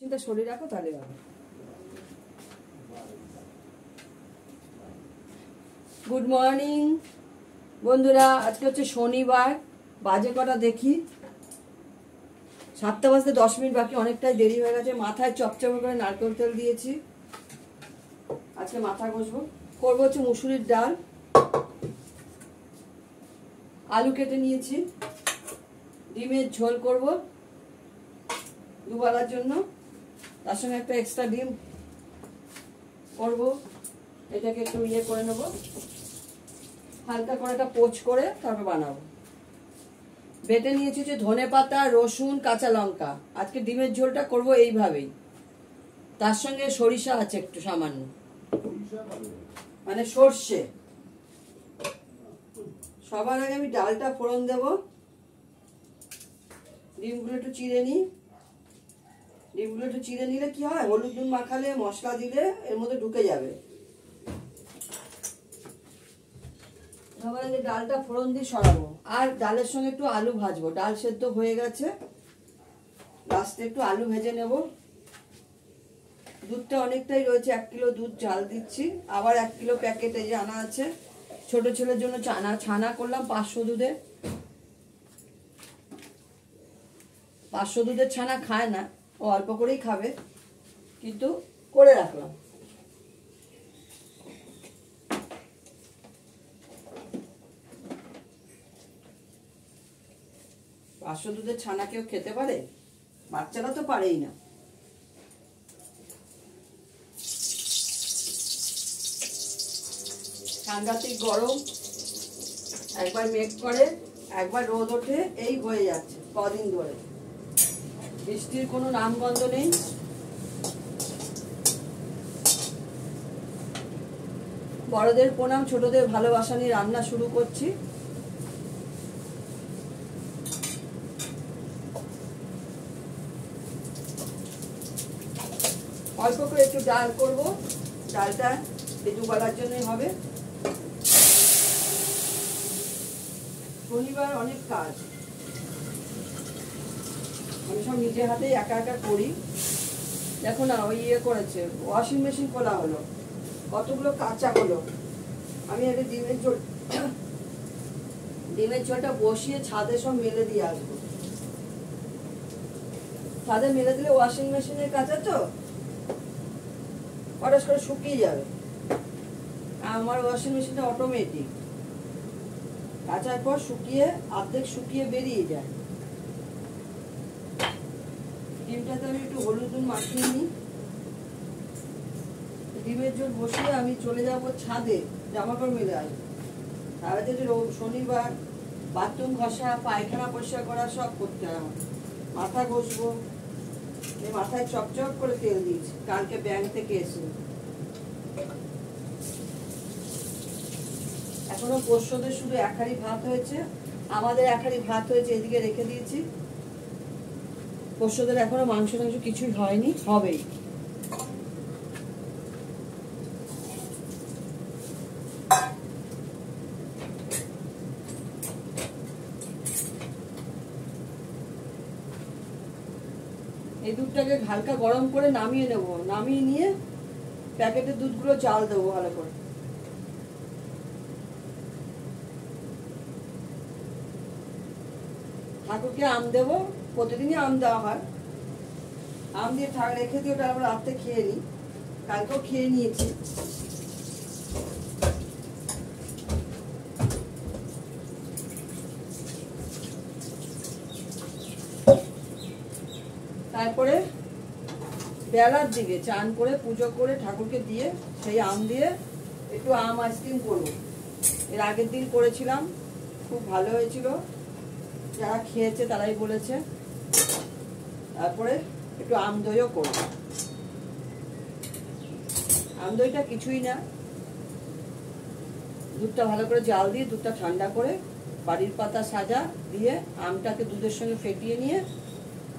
চিন্তা সরিয়ে রাখো তাহলে হবে। গুড মর্নিং বন্ধুরা, আজকে হচ্ছে শনিবার। বাজে কটা দেখি, 7টা বাজতে 10 মিনিট বাকি, অনেকটাই দেরি হয়ে গেছে। মাথায় চপচপ করে নারকেল তেল দিয়েছি, আজকে মাথা ঘষবো। করবো হচ্ছে মুসুরির ডাল, আলু কেটে নিয়েছি, ডিমের ঝোল করব দুবেলার জন্য, তার সঙ্গে একটা এক্সট্রা ডিম করব। এটাকে একটু ইয়ে করে নেব, হালকা করে একটা পোচ করে তারপর বানাবো। বেটে নিয়েছি যে ধনে পাতা, রসুন, কাঁচা লঙ্কা। আজকে ডিমের ঝোলটা করব এইভাবেই, তার সঙ্গে সরিষা আছে একটু সামান্য, মানে সর্ষে। সবার আগে আমি ডালটা ফোড়ন দেব, ডিমগুলো একটু চিড়ে নিই। ডিমগুলো একটু চিড়ে নিলে কি হয়, হলুদ নুন মাখালে, মশলা দিলে এর মধ্যে ঢুকে যাবে। সবার আগে ডালটা ফোড়ন দিয়ে সরাবো, আর ডালের সঙ্গে একটু আলু ভাজবো। ডাল সেদ্ধ হয়ে গেছে, লাস্টে একটু আলু ভেজে নেব। দুধটা অনেকটাই রয়েছে, 1 কিলো দুধ জাল দিচ্ছি। আবার 1 কিলো প্যাকেটে যে আনা আছে, ছোট ছেলের জন্য ছানা করলাম 500 দুধের। 500 দুধের ছানা খায় না, ও অল্প করেই খাবে, কিন্তু করে রাখলাম। পাঁচশো দুধের ছানা কেউ খেতে পারে? বাচ্চারা তো পারেই না। সাংঘাতিক গরম, একবার মেঘ করে একবার রোদ ওঠে, এই হয়ে যাচ্ছে কদিন ধরে। বৃষ্টির কোনো নামগন্ধ নেই। বড়দের প্রণাম, ছোটদের ভালোবাসা নিয়ে রান্না শুরু করছি। অল্প করে একটু ডাল করব, ডালটা দুবেলার জন্যই হবে। শনিবার অনেক কাজ, আমি সব নিজে হাতে একা একা করি। দেখো না, ওই ইয়ে করেছে, ওয়াশিং মেশিন খোলা হলো, কতগুলো কাঁচা হলো। আমি আগে ডিমের ঝোলটা বসিয়ে ছাদে সব মেলে দিয়ে আসবো। ছাদে মেলে দিলে ওয়াশিং মেশিনের কাঁচা তো হঠাৎ করে শুকিয়ে যাবে। আমার ওয়াশিং মেশিনটা অটোমেটিক, কাচার পর শুকিয়ে অর্ধেক শুকিয়ে বেরিয়ে যায়। ডিমটাতে আমি একটু হলুদ নুন মাখিয়ে নিই। ডিমের ঝোল বসিয়ে আমি চলে যাব ছাদে, জামা কাপড় মেলে আসবো। তাহলে যদি শনিবার বাথরুম ঘষা, পায়খানা পরিষ্কার করা সব করতে হয় আমার। মাথা ঘষবো, এই মাথায় চকচক করে তেল দিয়েছি কালকে ব্যাংক থেকে এসে। এখনো পোষ্যদের শুধু 1 হাঁড়ি ভাত হয়েছে, আমাদের 1 হাঁড়ি ভাত হয়েছে, এদিকে রেখে দিয়েছি। পোষ্যদের এখনো মাংস টাংস কিছুই হয়নি, হবেই। এই দুধটাকে হালকা গরম করে নামিয়ে নেব, নামিয়ে নিয়ে প্যাকেটের দুধগুলো জাল দেবো ভালো করে। ঠাকুরকে আম দেবো, প্রতিদিনই আম দেওয়া হয়। আম দিয়ে রেখে দিয়ে ওটা আমরা রাত্রে খেয়ে নিই, কালকেও খেয়ে নিয়েছি। তারপরে বেলার দিকে চান করে পুজো করে ঠাকুরকে দিয়ে সেই আম দিয়ে একটু আম আইসক্রিম করবো। এর আগের দিন করেছিলাম, খুব ভালো হয়েছিল, যারা খেয়েছে তারাই বলেছে। তারপরে একটু আম দইও করবো। আম দইটা কিছুই না, দুধটা ভালো করে জাল দিয়ে দুধটা ঠান্ডা করে বাড়ির পাতা সাজা দিয়ে আমটাকে দুধের সঙ্গে ফেটিয়ে নিয়ে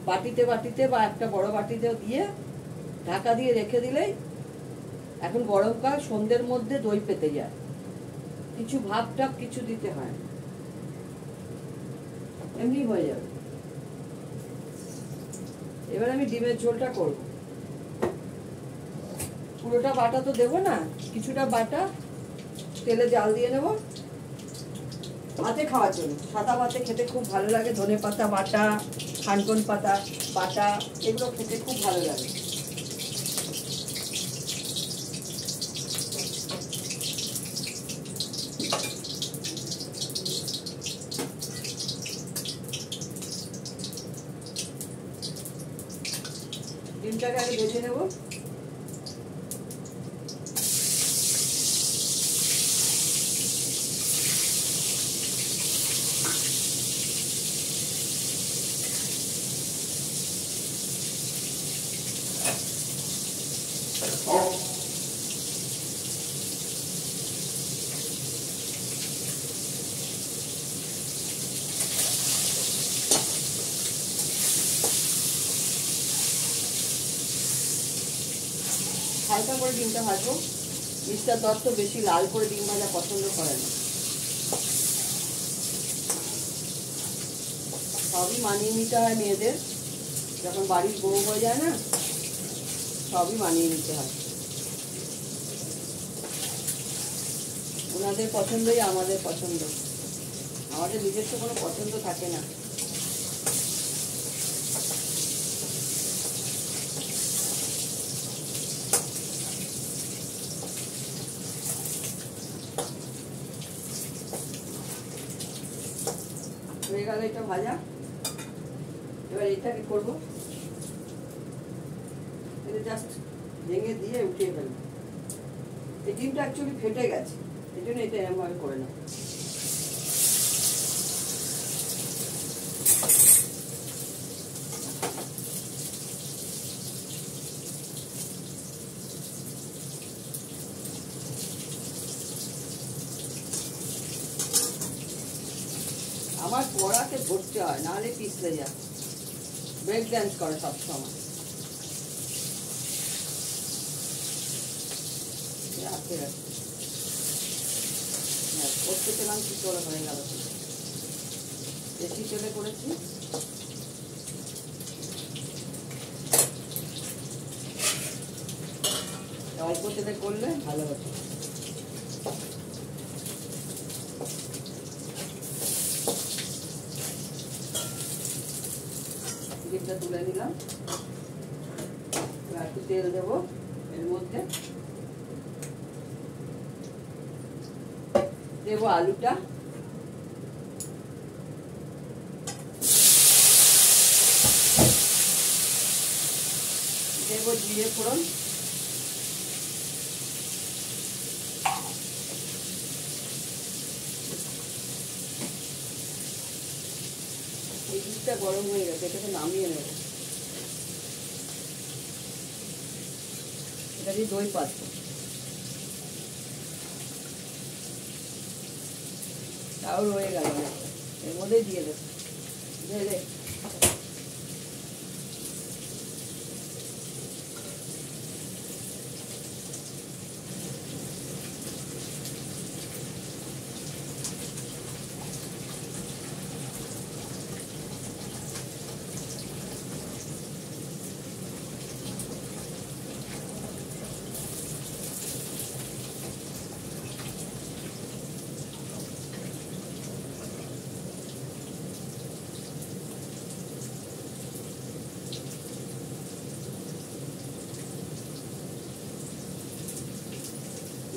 বাটিতে বাটিতে বা একটা বড় বাটিতেও দিয়ে ঢাকা দিয়ে রেখে দিলেই, এখন গরমকাল, সন্ধ্যের মধ্যে দই পেতে যায়। কিছু ভাপ টাপ কিছু দিতে হয়, এমনি হয়ে যাবে। এবার আমি ডিমের ঝোলটা করব। পুরোটা বাটা তো দেবো না, কিছুটা বাটা তেলে জাল দিয়ে নেব ভাতে খাওয়ার জন্য। সাদা ভাতে খেতে খুব ভালো লাগে, ধনে পাতা বাটা, খানকন পাতা বাটা, এগুলো খেতে খুব ভালো লাগে। ডিমটাকে আগে ভেজে নেব। হালকা করে ডিমটা ভাজবো। মিস্টার দত্ত বেশি লাল করে ডিম ভাজা পছন্দ করে না। সবই মানিয়ে নিতে হয় মেয়েদের, যখন বাড়ির বউ হয়ে যায় না, সবই মানিয়ে নিতে হয়। ওনাদের পছন্দই আমাদের পছন্দ, আমাদের নিজস্ব কোনো পছন্দ থাকে না। হয়ে গেল এটা ভাজা। এবার এটাকে করবো, এটা জাস্ট ভেঙে দিয়ে উঠিয়ে ফেলবো। এই ডিমটা অ্যাকচুয়ালি ফেটে গেছে, এই জন্য এটা এরকমভাবে করে না। আমার পড়াকে ধরতে হয়, নাহলে পিছলে যায়। ব্রেক ড্যান্স করে সবসময়। করতে পেলাম কি করে হয়ে গেল, বেশি তেলে করেছি। অল্প তেলে করলে ভালো হতো। ডিমটা তুলে নিলাম, একটু তেল দেবো এর মধ্যে, দেবো আলুটা, দেবো জিরে ফোড়ন, এই দুধটা গরম হয়ে গেছে, এটাকে নামিয়ে নেব। এটা দিয়ে দই পাতবো, তাও রয়ে গেল না, এর মধ্যেই দিয়ে দেবো ঢেলে।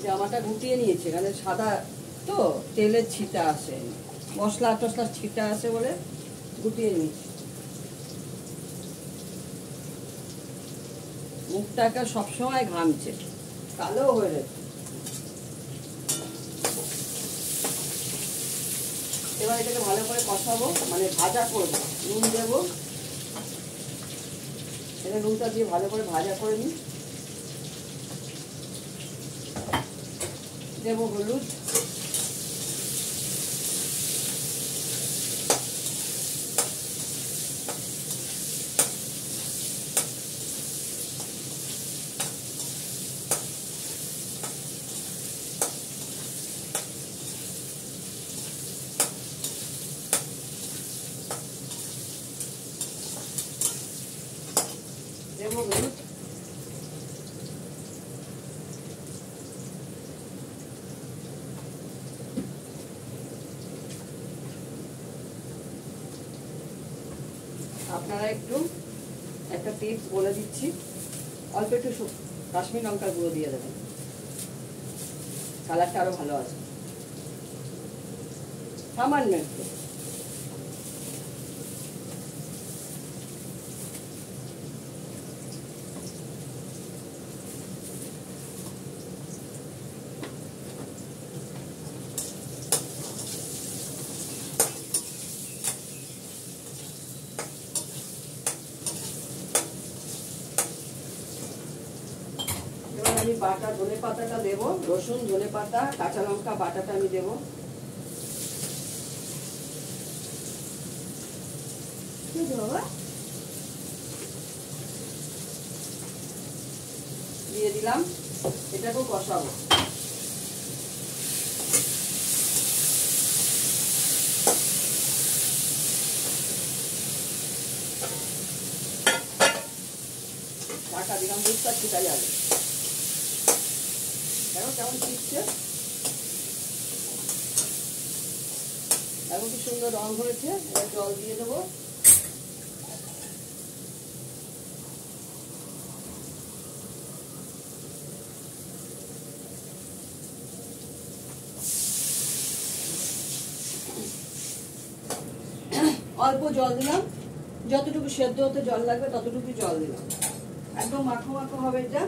জামাটা গুটিয়ে নিয়েছে, এখানে সাদা তো তেলের ছিটা আসে, মশলা টসলার ছিটা আসে বলে গুটিয়ে নিয়েছি। মুখটাকে সবসময় ঘামছে, কালো হয়ে গেছে। এবার এটাকে ভালো করে কষাবো, মানে ভাজা করবো। নুন দেবো, এটা নুনটা দিয়ে ভালো করে ভাজা করে নিই। দেবো হলুদ, দেবো হলুদ, আপনারা একটু একটা টিপস বলে দিচ্ছি, অল্প একটু কাশ্মীর লঙ্কার গুঁড়ো দিয়ে দেবেন, কালারটা আরো ভালো আছে, সামান্য একটু। আমি বাটা ধনে পাতাটা দেবো, রসুন ধনে পাতা কাঁচা লঙ্কা বাটাটা আমি দেবো। দিয়ে দিলাম, এটাকেও কষাবো। ঢাকা দিলাম, দুধটা ছিটা যাবে, কেমন শিখছে, এখন কি সুন্দর রং হয়েছে। এবার জল দিয়ে দেবো। অল্প জল দিলাম, যতটুকু সেদ্ধ হতে জল লাগবে ততটুকু জল দিলাম। একদম মাখো মাখো হবে এটা।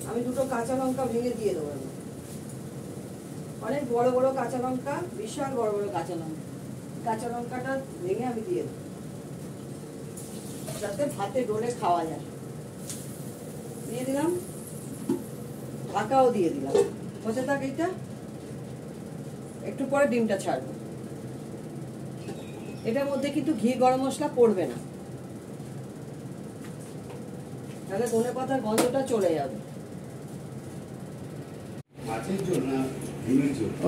আমি দুটো কাঁচা লঙ্কা ভেঙে দিয়ে দেবো, অনেক বড় বড় কাঁচা লঙ্কা, বিশাল বড় বড় কাঁচা লঙ্কা, কাঁচা লঙ্কাটা ভেঙে আমি দিয়ে দেবো, যাতে ভাতে ডোলে খাওয়া যায়। দিয়ে দিলাম, ঢাকাও দিয়ে দিলাম, হতে থাক এইটা। একটু পরে ডিমটা ছাড়বো। এটার মধ্যে কিন্তু ঘি গরম মশলা পড়বে না, তাহলে ধনে পাতার গন্ধটা চলে যাবে।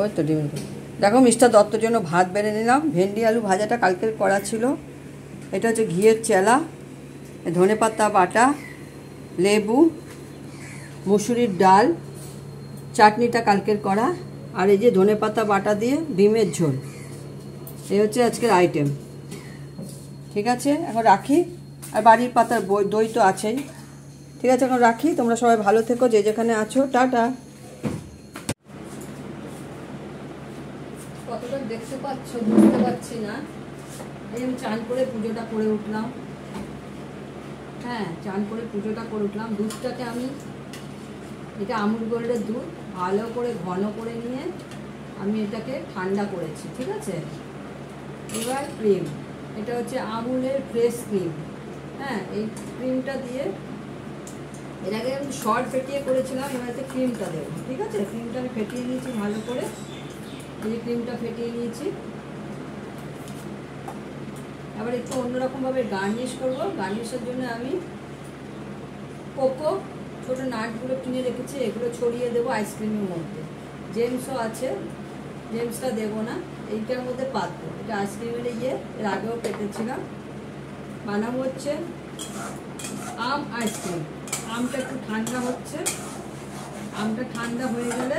ওই তো ডিমের। দেখো মিস্টার দত্তর জন্য ভাত বেড়ে নিলাম। ভেন্ডি আলু ভাজাটা কালকের করা ছিল। এটা হচ্ছে ঘিয়ের চেলা, ধনে পাতা বাটা, লেবু, মুসুরির ডাল, চাটনিটা কালকের করা, আর এই যে ধনে পাতা বাটা দিয়ে ডিমের ঝোল। এই হচ্ছে আজকের আইটেম। ঠিক আছে, এখন রাখি। আর বাড়ির পাতার দই তো আছেই। ঠিক আছে, এখন রাখি। তোমরা সবাই ভালো থেকো, যে যেখানে আছো। টাটা। কতটা দেখতে পাচ্ছ বুঝতে পারছি না। এই আমি চান করে পুজোটা করে উঠলাম। হ্যাঁ, চান করে পুজোটা করে উঠলাম। দুধটাকে আমি, এটা আমুল গোল্ডের দুধ, ভালো করে ঘন করে নিয়ে আমি এটাকে ঠান্ডা করেছি। ঠিক আছে, এবার ক্রিম, এটা হচ্ছে আমুলের ফ্রেশ ক্রিম। হ্যাঁ, এই ক্রিমটা দিয়ে, এর আগে আমি শর্ট ফেটিয়ে করেছিলাম, এবারে ক্রিমটা দেবো। ঠিক আছে, ক্রিমটা আমি ফেটিয়ে নিয়েছি ভালো করে। এই যে ক্রিমটা ফেটিয়ে নিয়েছি। এবার একটু অন্যরকমভাবে গার্নিশ করবো। গার্নিশের জন্য আমি কোকো ছোটো নাটগুলো কিনে রেখেছি, এগুলো ছড়িয়ে দেবো আইসক্রিমের মধ্যে। জেমসও আছে, জেমসটা দেবো না, এইটার মধ্যে পাতবো। এটা আইসক্রিমের এর আগেও পেতেছিলাম। বানাবো হচ্ছে আম আইসক্রিম। আমটা একটু ঠান্ডা হচ্ছে, আমটা ঠান্ডা হয়ে গেলে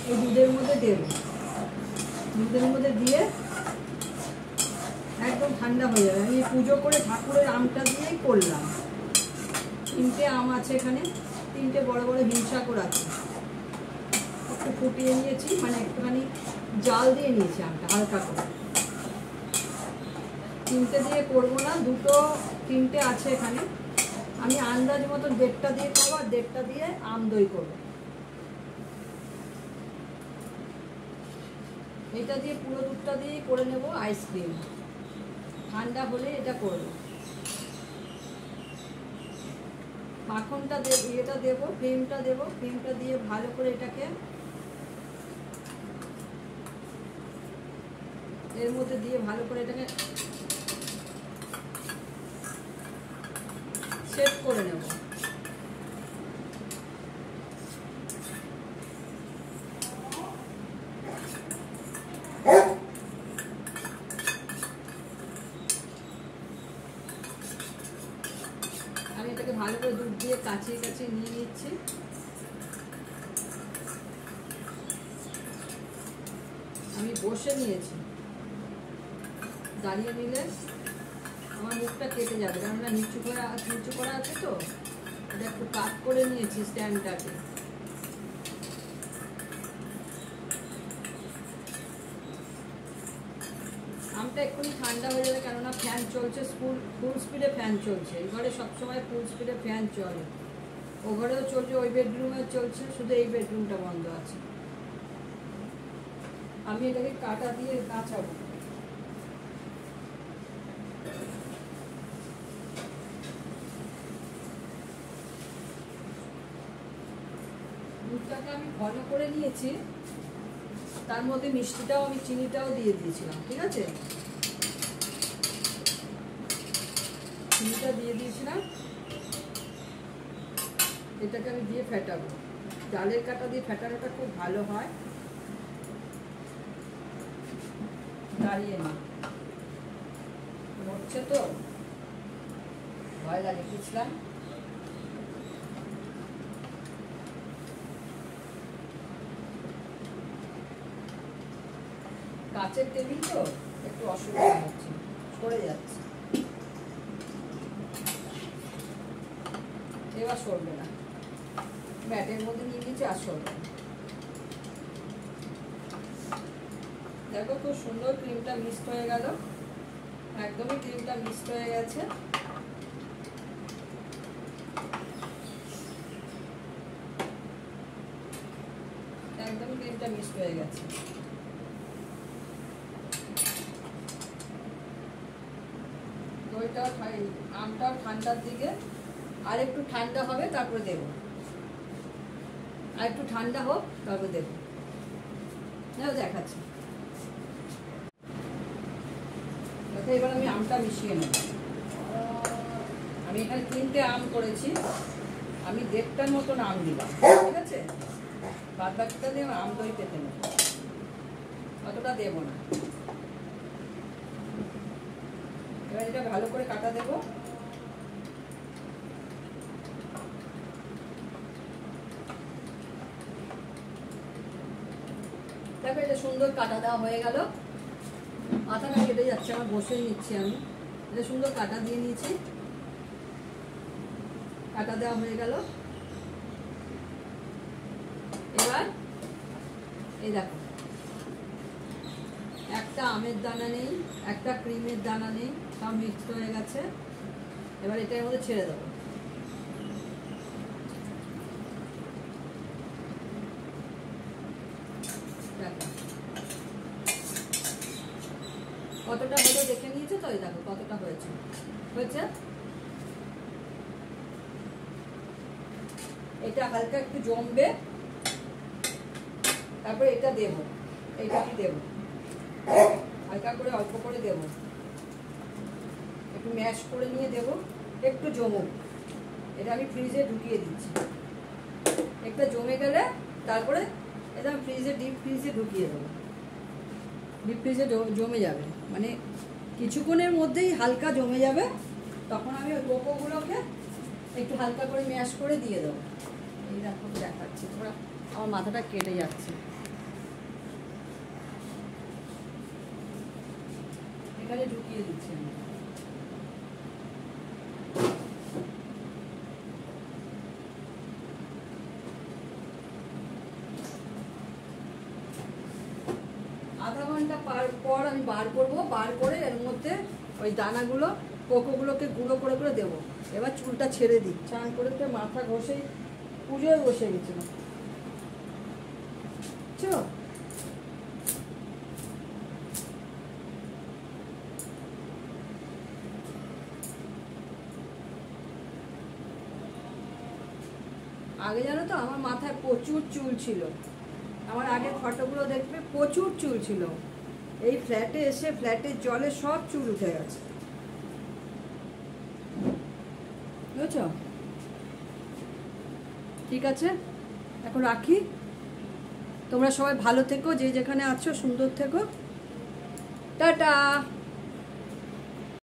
এই দুধের মধ্যে দেবো। দুধের মধ্যে দিয়ে একদম ঠান্ডা হয়ে যাবে। আমি পুজো করে ঠাকুরের আমটা দিয়েই করলাম। 3টে আম আছে এখানে, 3টে বড় বড় হিমসাগর আছে। একটু ফুটিয়ে নিয়েছি, মানে একটুখানি জাল দিয়ে নিয়েছি আমটা হালকা করে। 3টে দিয়ে করবো না, 3টে আছে এখানে। আমি আন্দাজ মতন 1.5টা দিয়ে করবো, আর 1.5টা দিয়ে আম দই করবো। এটা দিয়ে পুরো দুধটা দিয়ে করে নেব আইসক্রিম। ঠান্ডা হলে এটা করবো। মাখনটা এটা দেবো, ক্রিমটা দেবো। ক্রিমটা দিয়ে ভালো করে এটাকে এর মধ্যে দিয়ে ভালো করে এটাকে সেট করে নেব। আমি এটাকে ভালো করে দুধ দিয়ে কাচিয়ে কাচিয়ে নিয়ে নিচ্ছি। আমি বসে নিয়েছি, দাঁড়িয়ে নিলে আমার মুখটা কেটে যাবে, কেননা নিচু করা আছে তো, এটা একটু কাট করে নিয়েছি স্ট্যান্ডটাকে। আমটা এক্ষুনি ঠান্ডা হয়ে যাবে, কেননা ফ্যান চলছে, ফুল স্পিডে ফ্যান চলছে। এই ঘরে সবসময় ফুল স্পিডে ফ্যান চলে, ও ঘরেও চলছে, ওই বেডরুমেও চলছে, শুধু এই বেডরুমটা বন্ধ আছে। আমি এটাকে কাটা দিয়ে কাঁচাবো। দুধটাকে আমি ঘন করে নিয়েছি, তার মধ্যে মিষ্টিটাও আমি চিনিটাও দিয়ে দিয়েছিলাম, ঠিক আছে? চিনিটা দিয়ে দিয়েছিলাম, এটাকে আমি দিয়ে ফেটাবো। জালের কাঁটা দিয়ে ফেটানোটা খুব ভালো হয়। দাঁড়িয়ে না, হচ্ছে তো ভয় লাগে, বুঝলাম। কাচের টেবিল তো একটু অসুবিধা হচ্ছে, সরে যাচ্ছে। এবার সরবে না, ব্যাটের মধ্যে নিয়ে নিচে আর সরবে না। দেখো খুব সুন্দর ক্রিমটা মিক্সড হয়ে গেল, একদমই ক্রিমটা মিক্সড হয়ে গেছে। একদমই ক্রিমটা মিক্সড হয়ে গেছে। দইটাও আমটাও ঠান্ডার দিকে, আর একটু ঠান্ডা হবে তারপরে দেব, আর একটু ঠান্ডা হোক তারপরে দেব। দেখাচ্ছি। এবার আমি আমটা মিশিয়ে নেব। আমি এখানে 3টে আম করেছি, আমি 1.5টার মতন আম দিলাম, ঠিক আছে? বাদ বাকিটা দিয়ে আম দই পেতে নেব, অতটা দেবো না। এবার এটা ভালো করে কাটা দেব। দেখো এটা সুন্দর কাটা দেওয়া হয়ে গেল, মাথাটা কেটে যাচ্ছে আমার, বসেই নিচ্ছি আমি। এটা সুন্দর কাটা দিয়ে নিয়েছি, কাটা দেওয়া হয়ে গেল। এবার এই দেখো, একটা আমের দানা নেই, একটা ক্রিমের দানা নেই, সব মিক্সড হয়ে গেছে। এবার এটার মধ্যে ছেড়ে দেবো। কতটা হলো দেখে নিয়েছো তো? এই দেখো কতটা হয়েছে। এটা হালকা একটু জমবে, তারপরে এটা দেবো, এটা আমি দেবো হালকা করে, অল্প করে দেবো, একটু ম্যাশ করে নিয়ে দেবো, একটু জমুক। এটা আমি ফ্রিজে ঢুকিয়ে দিচ্ছি। একটা জমে গেলে তারপরে এটা আমি ডিপ ফ্রিজে ঢুকিয়ে দেবো। ডিপ ফ্রিজে জমে যাবে, মানে কিছুক্ষণের মধ্যেই হালকা জমে যাবে। তখন আমি ওই কোকোগুলোকে একটু হালকা করে ম্যাশ করে দিয়ে দেবো। এই দেখো দেখাচ্ছি, তোমরা আমার মাথাটা কেটে যাচ্ছে। এখানে ঢুকিয়ে দিচ্ছি আমি। আধা ঘন্টা পর আমি বার করবো, বার করে এর মধ্যে ওই দানাগুলো কোকোগুলোকে গুঁড়ো করে করে দেবো। এবার চুলটা ছেড়ে দিই, চান করে তো মাথা ঘষেই পুজোয় বসে গেছিল। আগে জানো তো আমার মাথায় প্রচুর চুল ছিল, আমার আগের ফটোগুলো দেখবে প্রচুর চুল ছিল। এই ফ্ল্যাটে এসে ফ্ল্যাটের জলে সব চুল উঠে গেছে, বুঝেছ? ঠিক আছে, এখন রাখি। তোমরা সবাই ভালো থেকো, যে যেখানে আছো সুন্দর থেকো। টাটা।